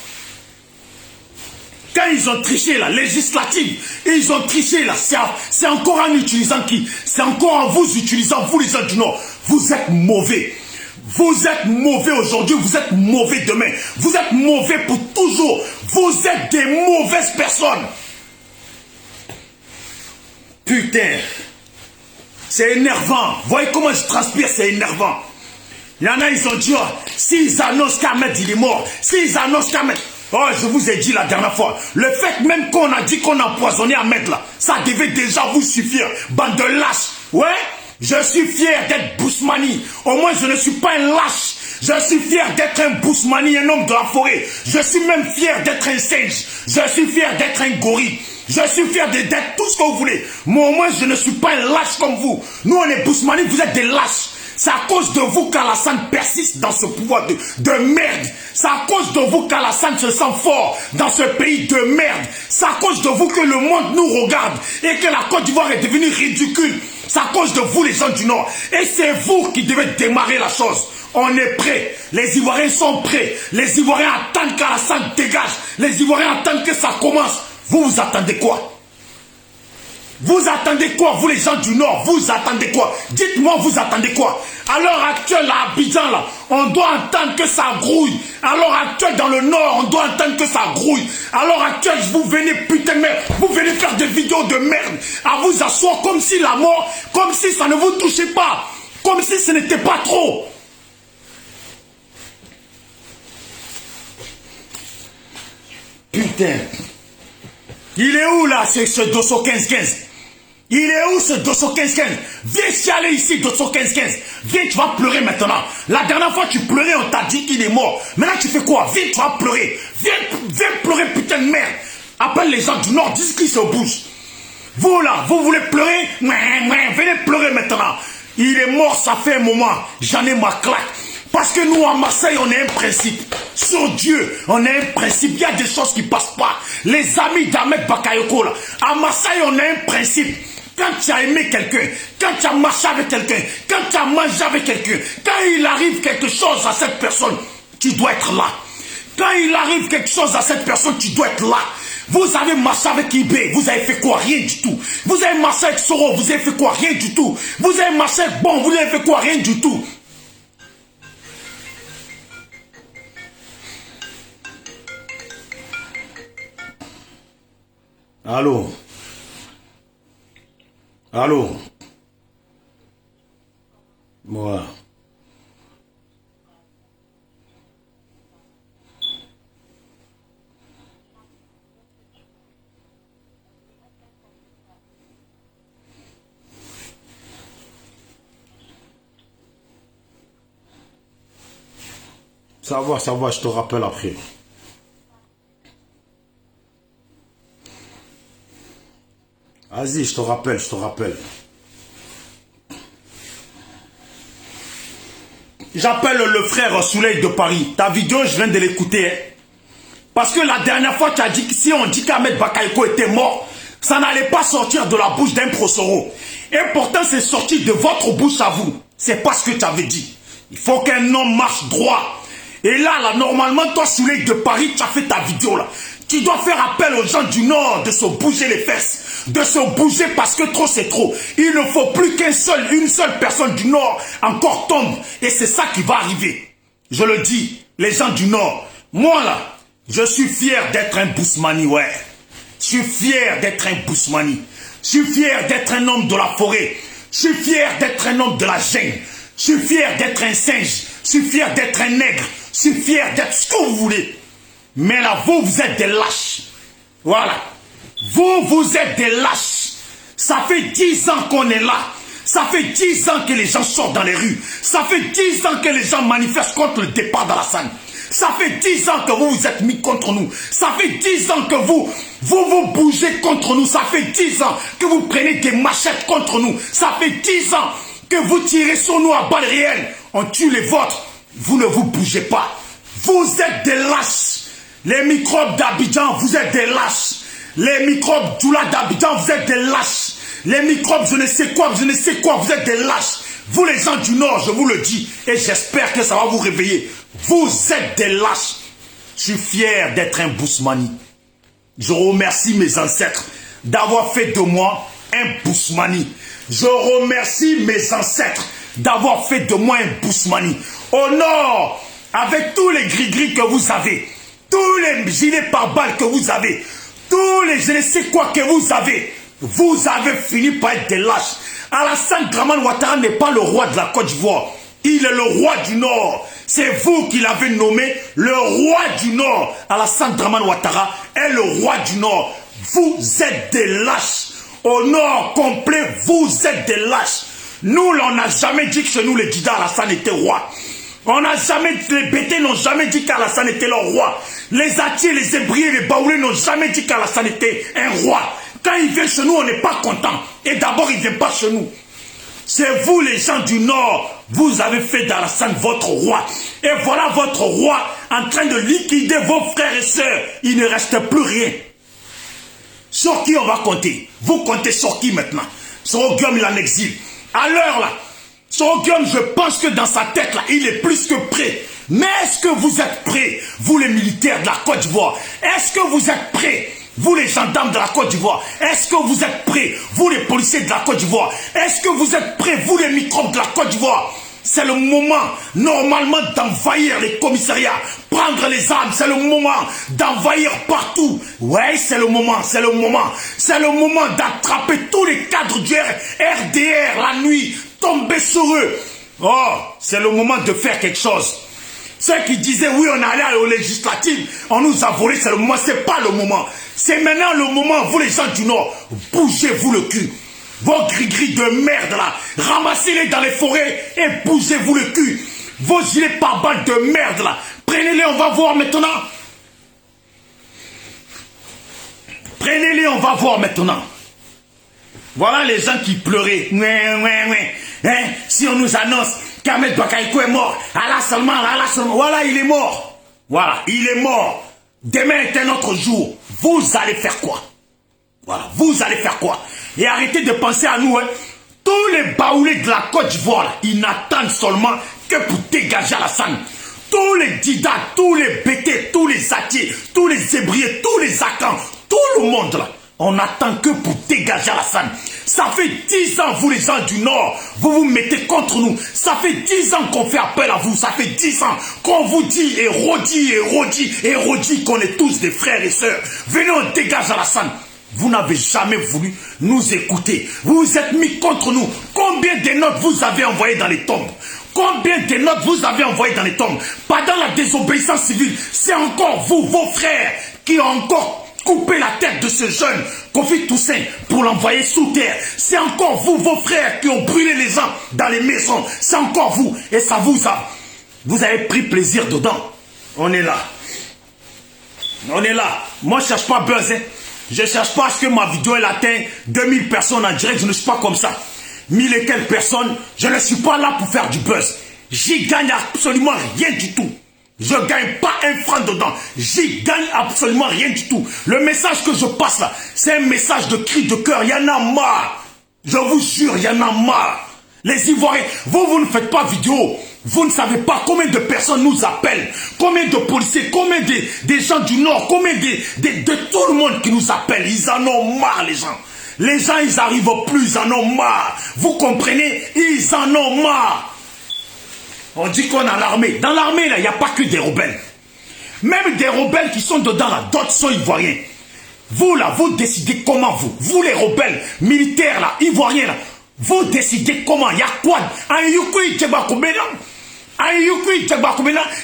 Quand ils ont triché la législative, ils ont triché là, c'est encore en utilisant qui? C'est encore en vous utilisant, vous les gens du Nord. Vous êtes mauvais. Vous êtes mauvais aujourd'hui, vous êtes mauvais demain. Vous êtes mauvais pour toujours. Vous êtes des mauvaises personnes. Putain. C'est énervant. Voyez comment je transpire, c'est énervant. Il y en a, ils ont dit, oh, s'ils annoncent qu'Ahmed il est mort, s'ils annoncent qu'Ahmed... Oh, je vous ai dit la dernière fois, le fait même qu'on a dit qu'on a empoisonné Ahmed là, ça devait déjà vous suffire, bande de lâches. Ouais, je suis fier d'être Bousmani. Au moins, je ne suis pas un lâche. Je suis fier d'être un Bousmani, un homme de la forêt. Je suis même fier d'être un singe. Je suis fier d'être un gorille. Je suis fier d'être tout ce que vous voulez. Mais au moins, je ne suis pas un lâche comme vous. Nous, on est Bousmani, vous êtes des lâches. C'est à cause de vous qu'Alassane persiste dans ce pouvoir de merde. C'est à cause de vous qu'Alassane se sent fort dans ce pays de merde. C'est à cause de vous que le monde nous regarde et que la Côte d'Ivoire est devenue ridicule. C'est à cause de vous les gens du Nord. Et c'est vous qui devez démarrer la chose. On est prêts. Les Ivoiriens sont prêts. Les Ivoiriens attendent qu'Alassane dégage. Les Ivoiriens attendent que ça commence. Vous attendez quoi? Vous attendez quoi, vous les gens du Nord? Vous attendez quoi? Dites-moi, vous attendez quoi? À l'heure actuelle, à Abidjan, là, on doit entendre que ça grouille. À l'heure actuelle, dans le Nord, on doit entendre que ça grouille. À l'heure actuelle, vous venez, putain de merde, vous venez faire des vidéos de merde, à vous asseoir comme si la mort, comme si ça ne vous touchait pas, comme si ce n'était pas trop. Putain. Il est où, là, ce Dosso 15-15? Il est où ce Dosso 15-15? Viens chialer ici, Dosso 15-15. Viens, tu vas pleurer maintenant. La dernière fois, tu pleurais, on t'a dit qu'il est mort. Maintenant, tu fais quoi? Viens, tu vas pleurer. Viens pleurer, putain de merde. Appelle les gens du Nord, dis qu'ils se bougent. Vous, là, vous voulez pleurer? Venez pleurer maintenant. Il est mort, ça fait un moment. J'en ai ma claque. Parce que nous, à Marseille, on a un principe. Sur Dieu, on a un principe. Il y a des choses qui ne passent pas. Les amis d'Ahmed Bakayoko, là, à Marseille, on a un principe. Quand tu as aimé quelqu'un, quand tu as marché avec quelqu'un, quand tu as mangé avec quelqu'un, quand il arrive quelque chose à cette personne, tu dois être là. Quand il arrive quelque chose à cette personne, tu dois être là. Vous avez marché avec Ibé, vous avez fait quoi? Rien du tout. Vous avez marché avec Soro, vous avez fait quoi? Rien du tout. Vous avez marché avec Bon, vous avez fait quoi? Rien du tout. Allô? Allô? Moi. Ça va, je te rappelle après. Vas-y, je te rappelle. J'appelle le frère Souley de Paris. Ta vidéo, je viens de l'écouter. Hein. Parce que la dernière fois, tu as dit que si on dit qu'Ahmed Bakayoko était mort, ça n'allait pas sortir de la bouche d'un prosoro. Et pourtant, c'est sorti de votre bouche à vous. C'est pas ce que tu avais dit. Il faut qu'un homme marche droit. Et là, normalement, toi, Souley de Paris, tu as fait ta vidéo là. Tu dois faire appel aux gens du Nord de se bouger les fesses, de se bouger parce que trop c'est trop. Il ne faut plus une seule personne du Nord encore tombe. Et c'est ça qui va arriver. Je le dis, les gens du Nord, moi là, je suis fier d'être un Bousmani, ouais. Je suis fier d'être un Bousmani. Je suis fier d'être un homme de la forêt. Je suis fier d'être un homme de la jungle. Je suis fier d'être un singe. Je suis fier d'être un nègre. Je suis fier d'être ce que vous voulez. Mais là, vous êtes des lâches. Voilà. Vous êtes des lâches. Ça fait 10 ans qu'on est là. Ça fait 10 ans que les gens sortent dans les rues. Ça fait 10 ans que les gens manifestent contre le départ d'Alassane. Ça fait 10 ans que vous vous êtes mis contre nous. Ça fait 10 ans que vous bougez contre nous. Ça fait 10 ans que vous prenez des machettes contre nous. Ça fait 10 ans que vous tirez sur nous à balles réelles. On tue les vôtres. Vous ne vous bougez pas. Vous êtes des lâches. Les microbes d'Abidjan, vous êtes des lâches. Les microbes d'Oula d'Abidjan, vous êtes des lâches. Les microbes, je ne sais quoi, vous êtes des lâches. Vous les gens du Nord, je vous le dis, et j'espère que ça va vous réveiller. Vous êtes des lâches. Je suis fier d'être un Bousmani. Je remercie mes ancêtres d'avoir fait de moi un Bousmani. Je remercie mes ancêtres d'avoir fait de moi un Bousmani. Au Nord, avec tous les gris-gris que vous avez, tous les gilets pare-balles que vous avez, tous les je ne sais quoi que vous avez fini par être des lâches. Alassane Dramane Ouattara n'est pas le roi de la Côte d'Ivoire. Il est le roi du Nord. C'est vous qui l'avez nommé le roi du Nord. Alassane Dramane Ouattara est le roi du Nord. Vous êtes des lâches. Au Nord complet, vous êtes des lâches. Nous, on n'a jamais dit que chez nous, les Dida Alassane était roi. On n'a jamais, les Bétés n'ont jamais dit qu'Alassane était leur roi. Les Atiers, les Hébriers, les Baoulés n'ont jamais dit qu'Alassane était un roi. Quand il vient chez nous, on n'est pas content. Et d'abord, il ne vient pas chez nous. C'est vous, les gens du Nord, vous avez fait d'Alassane votre roi. Et voilà votre roi en train de liquider vos frères et sœurs. Il ne reste plus rien. Sur qui on va compter? Vous comptez sur qui maintenant? Sur Guillaume, il en exil. À l'heure là, sur Guillaume, je pense que dans sa tête là, il est plus que prêt. Mais est-ce que vous êtes prêts, vous les militaires de la Côte d'Ivoire? Est-ce que vous êtes prêts, vous les gendarmes de la Côte d'Ivoire? Est-ce que vous êtes prêts, vous les policiers de la Côte d'Ivoire? Est-ce que vous êtes prêts, vous les microbes de la Côte d'Ivoire? C'est le moment, normalement, d'envahir les commissariats, prendre les armes, c'est le moment d'envahir partout. Ouais, c'est le moment, c'est le moment. C'est le moment d'attraper tous les cadres du RDR la nuit, tomber sur eux. Oh, c'est le moment de faire quelque chose. Ceux qui disaient, oui, on allait aux législatives, on nous a volé, c'est le moment, c'est pas le moment. C'est maintenant le moment, vous les gens du Nord, bougez-vous le cul. Vos gris-gris de merde là, ramassez-les dans les forêts et bougez-vous le cul. Vos gilets pare-balles de merde là, prenez-les, on va voir maintenant. Prenez-les, on va voir maintenant. Voilà les gens qui pleuraient. Hein? Si on nous annonce qu'Ahmed Bakayoko est mort, Allah seulement, voilà, il est mort. Voilà, il est mort. Demain est un autre jour. Vous allez faire quoi? Voilà, vous allez faire quoi? Et arrêtez de penser à nous, hein. Tous les baoulés de la Côte d'Ivoire, ils n'attendent seulement que pour dégager Alassane. Tous les Dida, tous les Bétés, tous les Atiers, tous les Hébriers, tous les Akans, tout le monde là, on n'attend que pour dégager Alassane. Ça fait 10 ans, vous les gens du Nord, vous vous mettez contre nous. Ça fait 10 ans qu'on fait appel à vous. Ça fait 10 ans qu'on vous dit et redit qu'on est tous des frères et sœurs. Venez, on dégage Alassane. Vous n'avez jamais voulu nous écouter. Vous vous êtes mis contre nous. Combien de notes vous avez envoyées dans les tombes? Combien de notes vous avez envoyées dans les tombes? Pendant la désobéissance civile, c'est encore vous, vos frères, qui ont encore coupé la tête de ce jeune Kofi Toussaint pour l'envoyer sous terre. C'est encore vous, vos frères, qui ont brûlé les gens dans les maisons. C'est encore vous. Et ça vous avez pris plaisir dedans. On est là. On est là. Moi, je ne cherche pas buzz, hein. Je ne cherche pas à ce que ma vidéo elle atteigne 2000 personnes en direct. Je ne suis pas comme ça. 1000 et quelques personnes, je ne suis pas là pour faire du buzz. J'y gagne absolument rien du tout. Je ne gagne pas un franc dedans. J'y gagne absolument rien du tout. Le message que je passe là, c'est un message de cri de cœur. Il y en a marre. Je vous jure, il y en a marre. Les Ivoiriens, vous ne faites pas vidéo Vous ne savez pas combien de personnes nous appellent, combien de policiers, combien des gens du Nord, combien de tout le monde qui nous appelle. Ils en ont marre, les gens. Les gens, ils n'arrivent plus, ils en ont marre. Vous comprenez? Ils en ont marre. On dit qu'on a l'armée. Dans l'armée, là, il n'y a pas que des rebelles. Même des rebelles qui sont dedans, là, d'autres sont ivoiriens. Vous, là, vous décidez comment, vous les rebelles militaires, là, ivoiriens, là, vous décidez comment. Il y a quoi?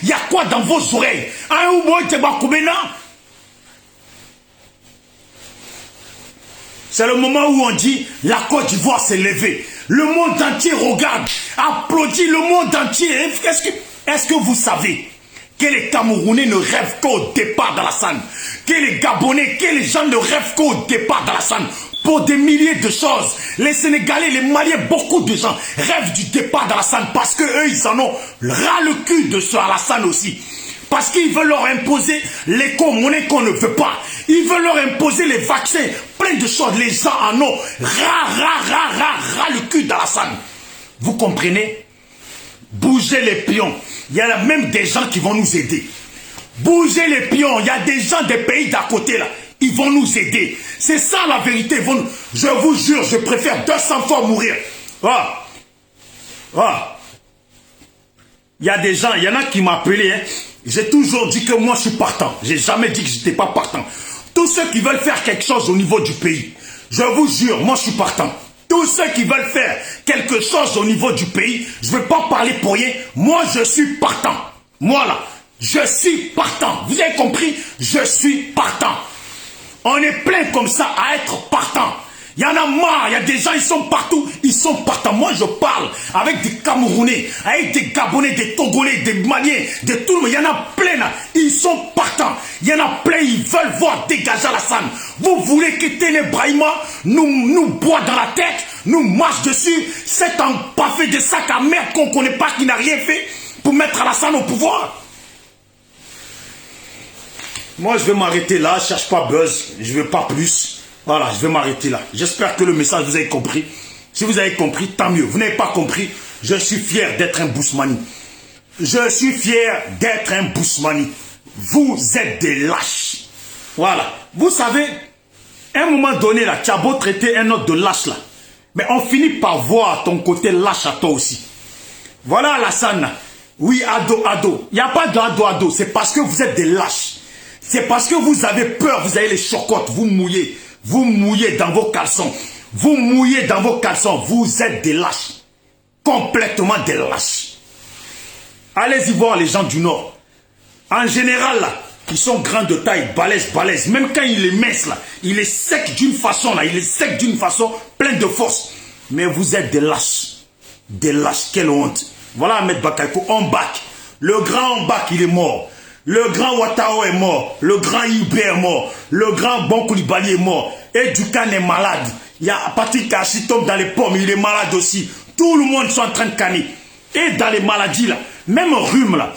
Il y a quoi dans vos oreilles? C'est le moment où on dit la Côte d'Ivoire s'est levée. Le monde entier regarde, applaudit le monde entier. Est-ce que vous savez que les Camerounais ne rêvent qu'au départ d'Alassane, que les Gabonais, que les gens ne rêvent qu'au départ d'Alassane? Pour des milliers de choses. Les Sénégalais, les Maliens, beaucoup de gens rêvent du départ d'Alassane parce qu'eux, ils en ont ras le cul de ce Alassane aussi. Parce qu'ils veulent leur imposer l'éco-monnaie qu'on ne veut pas. Ils veulent leur imposer les vaccins, plein de choses. Les gens en ont ras le cul d'Alassane. Vous comprenez? Bougez les pions. Il y a même des gens qui vont nous aider. Bougez les pions. Il y a des gens des pays d'à côté là. Ils vont nous aider. C'est ça la vérité. Je vous jure, je préfère 200 fois mourir. Il y a des gens, il y en a qui m'appelaient. Hein. J'ai toujours dit que moi je suis partant. J'ai jamais dit que je n'étais pas partant. Tous ceux qui veulent faire quelque chose au niveau du pays, je vous jure, moi je suis partant. Tous ceux qui veulent faire quelque chose au niveau du pays, je ne vais pas parler pour rien. Moi je suis partant. Moi là, je suis partant. Vous avez compris? Je suis partant. On est plein comme ça à être partant. Il y en a marre, il y a des gens, ils sont partout, ils sont partants. Moi, je parle avec des Camerounais, avec des Gabonais, des Togolais, des Maliens, de tout le monde. Il y en a plein là, ils sont partants. Il y en a plein, ils veulent voir dégager Alassane. Vous voulez que Téné Brahima nous boit dans la tête, nous marche dessus, cet empaffé de sac à merde qu'on ne connaît pas, qui n'a rien fait pour mettre Alassane au pouvoir? Moi, je vais m'arrêter là. Je ne cherche pas buzz. Je ne veux pas plus. Voilà, je vais m'arrêter là. J'espère que le message, vous avez compris. Si vous avez compris, tant mieux. Vous n'avez pas compris, je suis fier d'être un Bousmani. Je suis fier d'être un Bousmani. Vous êtes des lâches. Voilà. Vous savez, à un moment donné, là, tu as beau traiter un autre de lâche, là. Mais on finit par voir ton côté lâche à toi aussi. Voilà Alassane. Oui, ado. Il n'y a pas de ado. C'est parce que vous êtes des lâches. C'est parce que vous avez peur, vous avez les chocottes, vous mouillez dans vos caleçons. Vous mouillez dans vos caleçons, vous êtes des lâches. Complètement des lâches. Allez-y voir les gens du Nord. En général, là, ils sont grands de taille, balèzes. Même quand il est mince, là, il est sec d'une façon, là, il est sec d'une façon pleine de force. Mais vous êtes des lâches. Des lâches, quelle honte. Voilà Ahmed Bakayoko, on back. Le grand Mbak, il est mort. Le grand Ouattao est mort. Le grand Ibé est mort. Le grand Bon Koulibaly est mort. Et Dukan est malade. Il y a Patrick Kachi tombe dans les pommes. Il est malade aussi. Tout le monde est en train de canner. Et dans les maladies là, même rhume là.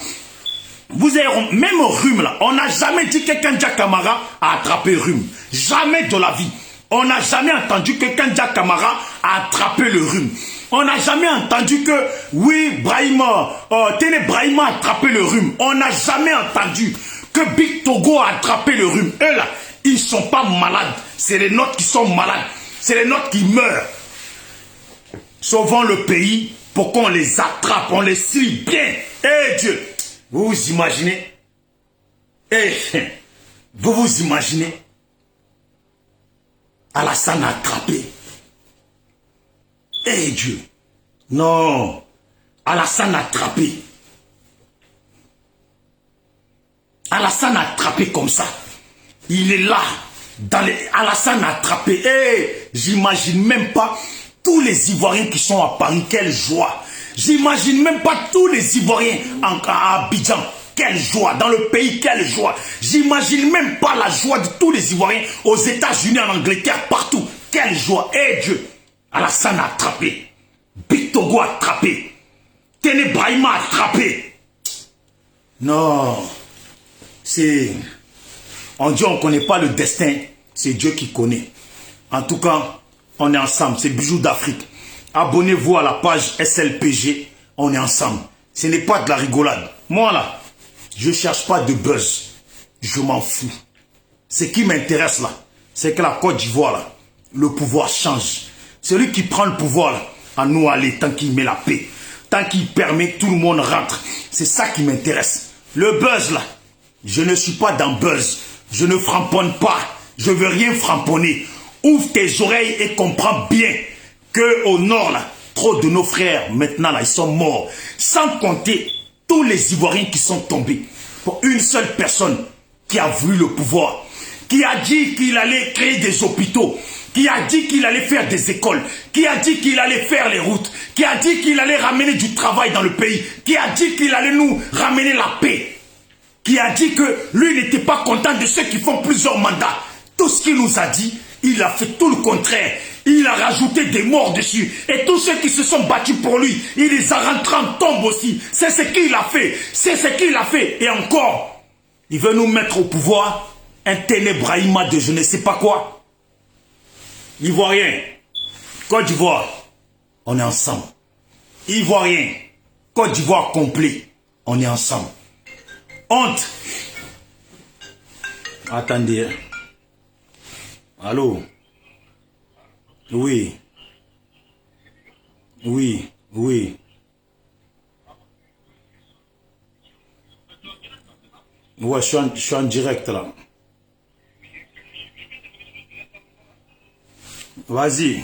Même rhume là. On n'a jamais dit que Kandja Kamara a attrapé rhume. Jamais de la vie. On n'a jamais entendu que Kandja Kamara a attrapé le rhume. On n'a jamais entendu que, oui, Téné Brahima a attrapé le rhume. On n'a jamais entendu que Big Togo a attrapé le rhume. Eux là, ils ne sont pas malades. C'est les nôtres qui sont malades. C'est les nôtres qui meurent. Sauvons le pays pour qu'on les attrape, on les suit bien. Eh Dieu, vous vous imaginez? Vous vous imaginez? Alassane a attrapé. Eh Dieu, non, Alassane a attrapé. Alassane a attrapé comme ça. Il est là, Alassane a attrapé. J'imagine même pas tous les Ivoiriens qui sont à Paris, quelle joie. J'imagine même pas tous les Ivoiriens à Abidjan, quelle joie. Dans le pays, quelle joie. J'imagine même pas la joie de tous les Ivoiriens aux États-Unis, en Angleterre, partout. Quelle joie. Eh Dieu. Alassane a attrapé. Big Togo a attrapé. Téné Brahima a attrapé. Non. On dit on ne connaît pas le destin. C'est Dieu qui connaît. En tout cas, on est ensemble. C'est Bijoux d'Afrique. Abonnez-vous à la page SLPG. On est ensemble. Ce n'est pas de la rigolade. Moi là, je ne cherche pas de buzz. Je m'en fous. Ce qui m'intéresse là, c'est que la Côte d'Ivoire là, le pouvoir change. Celui qui prend le pouvoir là, à nous aller tant qu'il met la paix. Tant qu'il permet que tout le monde rentre. C'est ça qui m'intéresse. Le buzz là, je ne suis pas dans buzz. Je ne framponne pas. Je veux rien framponner. Ouvre tes oreilles et comprends bien que au nord là, trop de nos frères maintenant là, ils sont morts. Sans compter tous les Ivoiriens qui sont tombés. Pour une seule personne qui a voulu le pouvoir. Qui a dit qu'il allait créer des hôpitaux. Qui a dit qu'il allait faire des écoles. Qui a dit qu'il allait faire les routes. Qui a dit qu'il allait ramener du travail dans le pays. Qui a dit qu'il allait nous ramener la paix. Qui a dit que lui n'était pas content de ceux qui font plusieurs mandats. Tout ce qu'il nous a dit, il a fait tout le contraire. Il a rajouté des morts dessus. Et tous ceux qui se sont battus pour lui, il les a rentrés en tombe aussi. C'est ce qu'il a fait. C'est ce qu'il a fait. Et encore, il veut nous mettre au pouvoir un ténébraïma de je ne sais pas quoi. Ivoirien, Côte d'Ivoire, on est ensemble. Ivoirien, Côte d'Ivoire complet, on est ensemble. Honte. Attendez. Allô? Oui. Oui, oui. Ouais, je suis en direct là. Vas-y.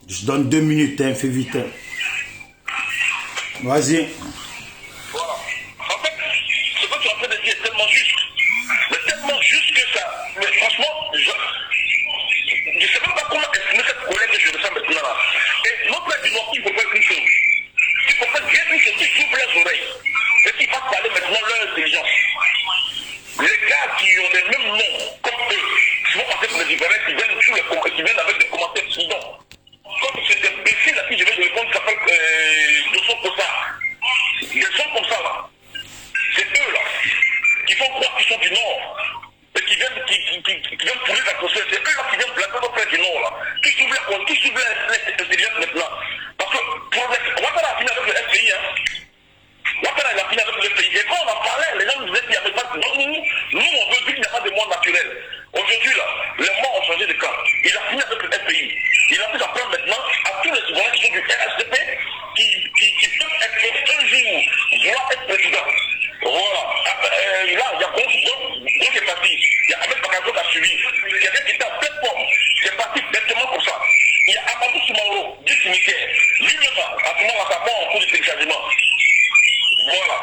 Je donne 2 minutes, hein, fais vite. Hein. Vas-y. Voilà. En fait, ce que tu es en train de dire est tellement juste. Mais tellement juste que ça. Mais franchement, je ne sais même pas comment exprimer cette colère que je ressens maintenant là. Et notre frère du Nord, il faut faire une chose. Il faut faire bien une chose, ils ouvrent les oreilles. Et qu'ils fassent parler maintenant leur intelligence. Les gars qui ont les mêmes noms, comme eux, qui vont passer pour les Ivoiriens, qui viennent avec des commentaires suivants. Comme cet imbécile à qui je vais répondre, qui s'appelle Dosso Kosa. Des gens comme ça là. C'est eux là, qui font croire qu'ils sont du Nord. Et qui viennent pourrir l'atmosphère. C'est eux là qui viennent placer nos frères du Nord là. Qui suivent l'intelligence maintenant. Parce que Ouattara a fini avec le FPI, hein. Ouattara il a fini avec le FPI. Et quand on en parlait, les gens nous disaient qu'il n'y avait pas de... Nous, on veut dire qu'il n'y a pas de mort naturelle. Aujourd'hui là, les morts ont changé de camp. Il a fini avec le FPI. Il a fait apprendre maintenant à tous les Ivoiriens qui sont du RSDP qui peuvent être un jour vouloir être président. Voilà. Là, il y a Gros qui est parti. Il y a Ahmed Bakayoko qui a suivi. Quelqu'un qui était en pleine forme. C'est parti directement comme ça. Il y a Amadou Soumaoro, du cimetière. Lui-même, à ce moment-là, ça en cours de téléchargement. Voilà.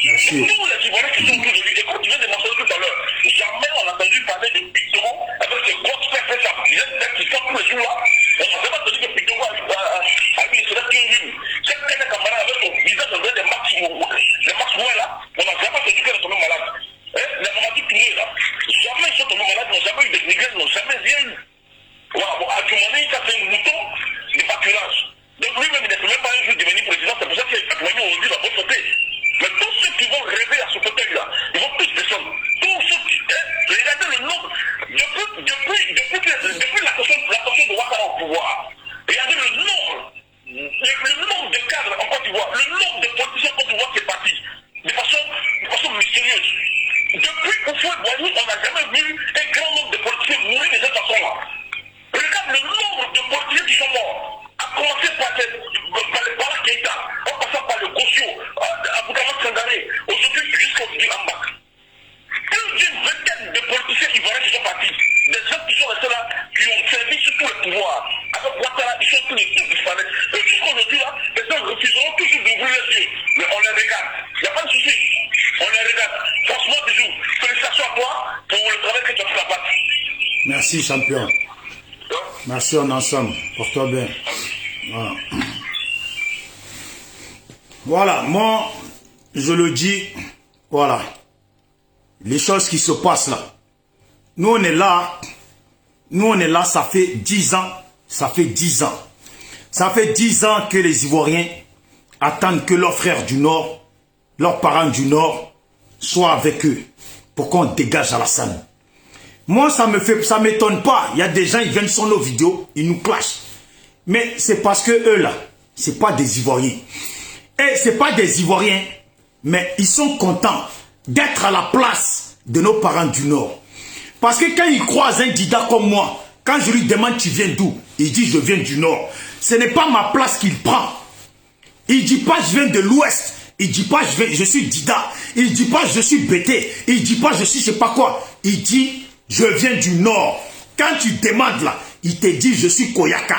Merci. Tous les Ivoiriens qui sont autour de lui. Et comme tu viens de mentionner tout à l'heure, jamais on a entendu parler de Pictoro avec ses grosses fesses, sa bière qui sort tous les jours là. On n'a jamais entendu que Pictoro a eu une sélection d'une. Cette tête camarade avec son visage, on dirait des marques noirs là. On n'a jamais entendu qu'elle est tombée malade. Les Mamadou Touré là. Jamais ils sont tombés malades, n'ont jamais eu de migraines, n'ont jamais rien eu. Voilà, bon, à Djumani, il a fait un mouton de pâturage. Donc lui-même, il n'est même pas un jour devenu président, c'est pour ça qu'à Djumani, on dit la bonne santé. Mais tous ceux qui vont rêver à ce fauteuil-là, ils vont tous descendre. Tous ceux qui... regardez le nombre. Depuis l'attention de Ouattara au pouvoir, regardez le nombre. Le nombre de cadres en Côte d'Ivoire, le nombre de politiciens en Côte d'Ivoire qui est parti de façon mystérieuse. Depuis Houphouët-Boigny, on n'a jamais vu un grand nombre de politiciens mourir de cette façon-là. Regarde le nombre de politiciens qui sont morts. À commencer par les Bala Keïta, en passant par le Gossio, Aboudaman Sangaré, aujourd'hui jusqu'au Ambak. Plus d'une vingtaine de politiciens ivoiriens qui sont partis. Des gens qui sont restés là, qui ont servi sur tout le pouvoir. Avec Ouattara, ils sont tous les tout disparaître. Et jusqu'aujourd'hui là, les gens refuseront toujours d'ouvrir les yeux. Mais on les regarde. Il n'y a pas de souci. On les regarde. Franchement, bisous. Félicitations à toi pour le travail que tu as fait là-bas. Merci, champion. Merci, on est ensemble. Porte-toi bien. Voilà. Voilà, moi, je le dis, voilà. Les choses qui se passent là. Nous, on est là, ça fait 10 ans. Ça fait 10 ans. Ça fait 10 ans que les Ivoiriens attendent que leurs frères du Nord, leurs parents du Nord, soient avec eux pour qu'on dégage Alassane. Moi, ça m'étonne pas. Il y a des gens, ils viennent sur nos vidéos, ils nous clashent. Mais c'est parce que eux là, c'est pas des Ivoiriens. Et ce n'est pas des Ivoiriens, mais ils sont contents d'être à la place de nos parents du Nord. Parce que quand ils croisent un Dida comme moi, quand je lui demande tu viens d'où, il dit je viens du Nord. Ce n'est pas ma place qu'il prend. Il ne dit pas je viens de l'Ouest. Il ne dit pas je suis Dida. Il ne dit pas je suis Bété. Il ne dit pas je suis je sais pas quoi. Il dit je viens du Nord. Quand tu demandes là, il te dit je suis Koyaka.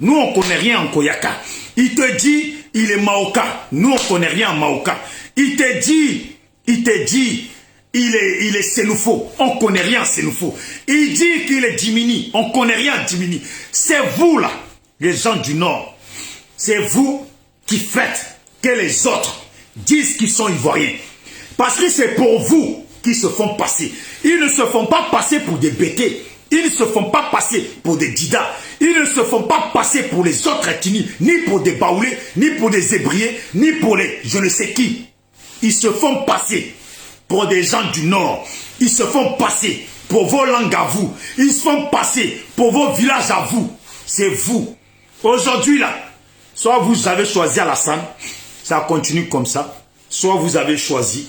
Nous on ne connaît rien en Koyaka. Il te dit il est Maoka. Nous on ne connaît rien en Maoka. Il te dit il est Sénoufo. On ne connaît rien en Sénoufo. Il dit qu'il est Dimini. On ne connaît rien en Dimini. C'est vous là, les gens du Nord. C'est vous qui faites que les autres disent qu'ils sont Ivoiriens. Parce que c'est pour vous qu'ils se font passer. Ils ne se font pas passer pour des bêtés. Ils ne se font pas passer pour des Dida. Ils ne se font pas passer pour les autres ethnies, ni pour des Baoulés, ni pour des Zébriés, ni pour les je ne sais qui. Ils se font passer pour des gens du Nord. Ils se font passer pour vos langues à vous. Ils se font passer pour vos villages à vous. C'est vous. Aujourd'hui là, soit vous avez choisi Alassane, ça continue comme ça, soit vous avez choisi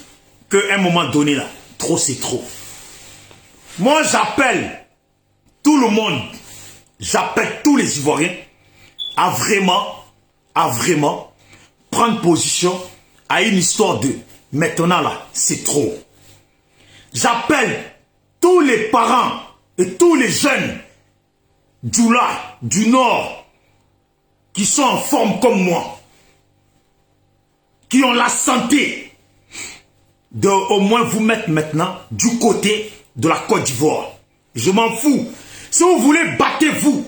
qu'à un moment donné là, trop c'est trop. Moi j'appelle tout le monde, j'appelle tous les Ivoiriens à vraiment prendre position à une histoire de maintenant là, c'est trop. J'appelle tous les parents et tous les jeunes du Nord qui sont en forme comme moi, qui ont la santé de au moins vous mettre maintenant du côté de la Côte d'Ivoire. Je m'en fous. Si vous voulez, battez-vous.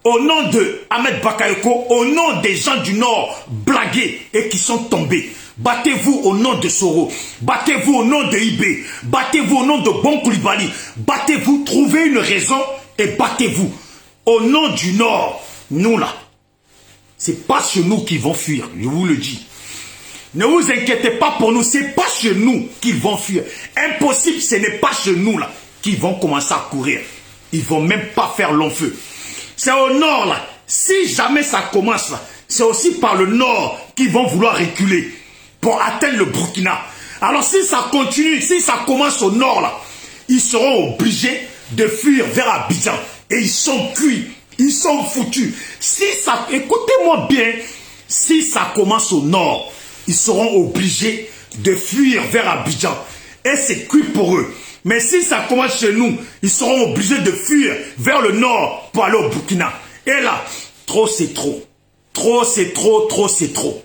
Au nom de Ahmed Bakayoko, au nom des gens du Nord blagués et qui sont tombés. Battez-vous au nom de Soro. Battez-vous au nom de Ibé. Battez-vous au nom de Bon Koulibaly. Battez-vous, trouvez une raison et battez-vous. Au nom du Nord, nous là, c'est pas chez nous qu'ils vont fuir, je vous le dis. Ne vous inquiétez pas pour nous, c'est pas chez nous qu'ils vont fuir. Impossible, ce n'est pas chez nous là qu'ils vont commencer à courir. Ils vont même pas faire long feu. C'est au nord là. Si jamais ça commence là, c'est aussi par le nord qu'ils vont vouloir reculer pour atteindre le Burkina. Alors si ça continue, si ça commence au nord là, ils seront obligés de fuir vers Abidjan. Et ils sont cuits, ils sont foutus. Si ça, écoutez-moi bien, si ça commence au nord, ils seront obligés de fuir vers Abidjan. Et c'est cuit pour eux. Mais si ça commence chez nous, ils seront obligés de fuir vers le nord pour aller au Burkina. Et là, trop c'est trop. Trop c'est trop, trop c'est trop.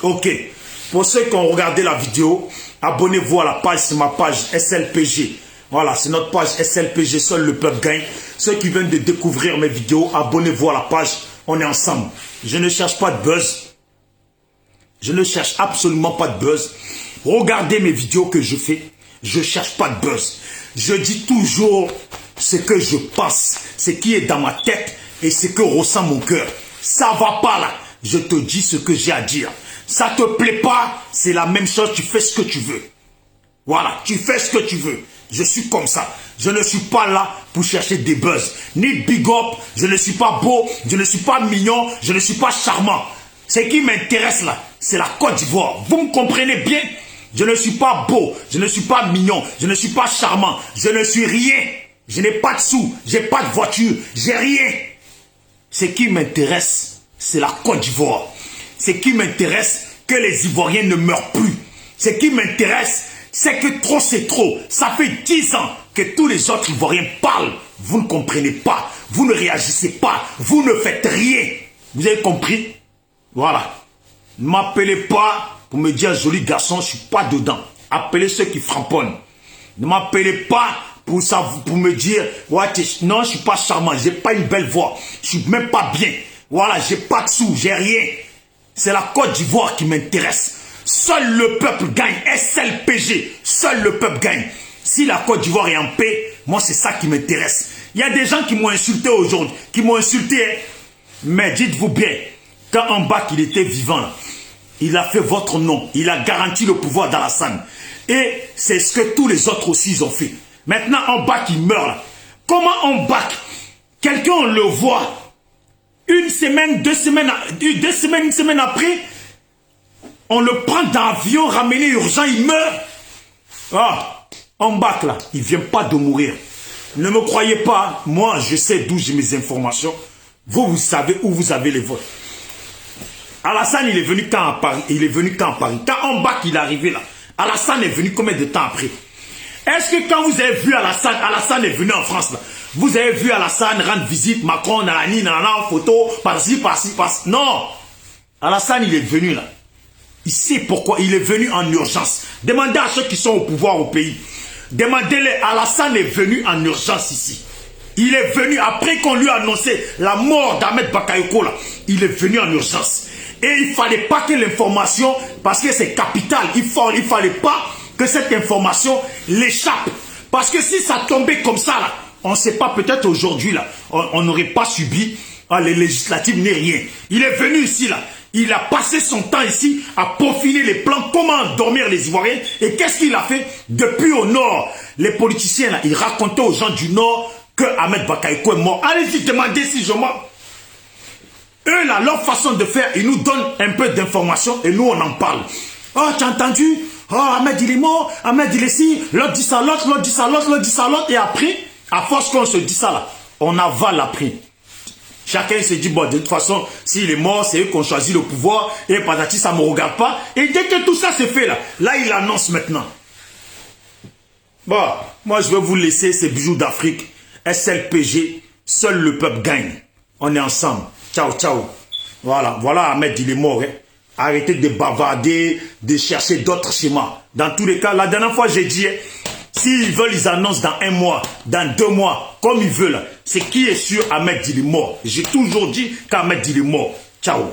Ok. Pour ceux qui ont regardé la vidéo, abonnez-vous à la page, c'est ma page SLPG. Voilà, c'est notre page SLPG, seul le peuple gagne. Ceux qui viennent de découvrir mes vidéos, abonnez-vous à la page, on est ensemble. Je ne cherche pas de buzz. Je ne cherche absolument pas de buzz. Regardez mes vidéos que je fais. Je ne cherche pas de buzz. Je dis toujours ce que je pense, ce qui est dans ma tête et ce que ressent mon cœur. Ça ne va pas là. Je te dis ce que j'ai à dire. Ça ne te plaît pas, c'est la même chose, tu fais ce que tu veux. Voilà, tu fais ce que tu veux. Je suis comme ça. Je ne suis pas là pour chercher des buzz. Ni big up, je ne suis pas beau, je ne suis pas mignon, je ne suis pas charmant. Ce qui m'intéresse là, c'est la Côte d'Ivoire. Vous me comprenez bien? Je ne suis pas beau, je ne suis pas mignon, je ne suis pas charmant, je ne suis rien. Je n'ai pas de sous, je n'ai pas de voiture, j'ai rien. Ce qui m'intéresse, c'est la Côte d'Ivoire. Ce qui m'intéresse, que les Ivoiriens ne meurent plus. Ce qui m'intéresse, c'est que trop c'est trop. Ça fait 10 ans que tous les autres Ivoiriens parlent. Vous ne comprenez pas, vous ne réagissez pas, vous ne faites rien. Vous avez compris? Voilà. Ne m'appelez pas pour me dire joli garçon, je ne suis pas dedans. Appelez ceux qui frapponnent. Ne m'appelez pas pour me dire ouais, non, je ne suis pas charmant, je n'ai pas une belle voix, je ne suis même pas bien. Voilà, je n'ai pas de sous, j'ai rien. C'est la Côte d'Ivoire qui m'intéresse. Seul le peuple gagne. SLPG, seul le peuple gagne. Si la Côte d'Ivoire est en paix, moi c'est ça qui m'intéresse. Il y a des gens qui m'ont insulté aujourd'hui, qui m'ont insulté. Mais dites-vous bien, quand en bas il était vivant, là, il a fait votre nom. Il a garanti le pouvoir d'Alassane. Et c'est ce que tous les autres aussi ils ont fait. Maintenant en bas il meurt là. Comment en bas quelqu'un on le voit une semaine, 2 semaines, une semaine après, On le prend d'avion, ramené urgent, il meurt. Ah, en bac là, il ne vient pas de mourir. Ne me croyez pas, moi je sais d'où j'ai mes informations. Vous, vous savez où vous avez les vôtres. Alassane, il est venu quand à Paris? Il est venu quand à Paris? Quand en bac il est arrivé là, Alassane est venu combien de temps après? Est-ce que quand vous avez vu Alassane, Alassane est venu en France là, vous avez vu Alassane rendre visite, Macron, nanani, nanana, photo, par-ci, par-ci, par-ci? Non! Alassane, il est venu là. Il sait pourquoi. Il est venu en urgence. Demandez à ceux qui sont au pouvoir au pays. Demandez-les. Alassane est venu en urgence ici. Il est venu après qu'on lui a annoncé la mort d'Ahmed Bakayoko là. Il est venu en urgence. Et il ne fallait pas que l'information, parce que c'est capital, il ne fallait pas que cette information l'échappe. Parce que si ça tombait comme ça là, on ne sait pas, peut-être aujourd'hui là, on n'aurait pas subi les législatives ni rien. Il est venu ici là. Il a passé son temps ici à peaufiner les plans, comment endormir les Ivoiriens. Et qu'est-ce qu'il a fait? Depuis au nord, les politiciens, là, ils racontaient aux gens du nord que Ahmed Bakayoko est mort. Allez-y, demandez si je mens. Eux, là, leur façon de faire, ils nous donnent un peu d'informations et nous, on en parle. Oh, tu as entendu? Oh, Ahmed, il est mort. Ahmed, il est ici. L'autre dit ça, l'autre dit ça, l'autre dit ça, l'autre. Et après, à force qu'on se dit ça, là, on avale après. Chacun se dit, bon, de toute façon, s'il est mort, c'est eux qui ont choisi le pouvoir, et patati, ça ne me regarde pas. Et dès que tout ça se fait là, il annonce maintenant. Bon, moi je vais vous laisser ces bijoux d'Afrique. SLPG, seul le peuple gagne. On est ensemble. Ciao, ciao. Voilà, voilà Ahmed, il est mort. Hein. Arrêtez de bavarder, de chercher d'autres schémas. Dans tous les cas, la dernière fois j'ai dit, s'ils veulent, ils annoncent dans 1 mois, dans 2 mois, comme ils veulent. C'est qui est sûr, Ahmed, il est mort. J'ai toujours dit qu'Ahmed, il est mort. Ciao.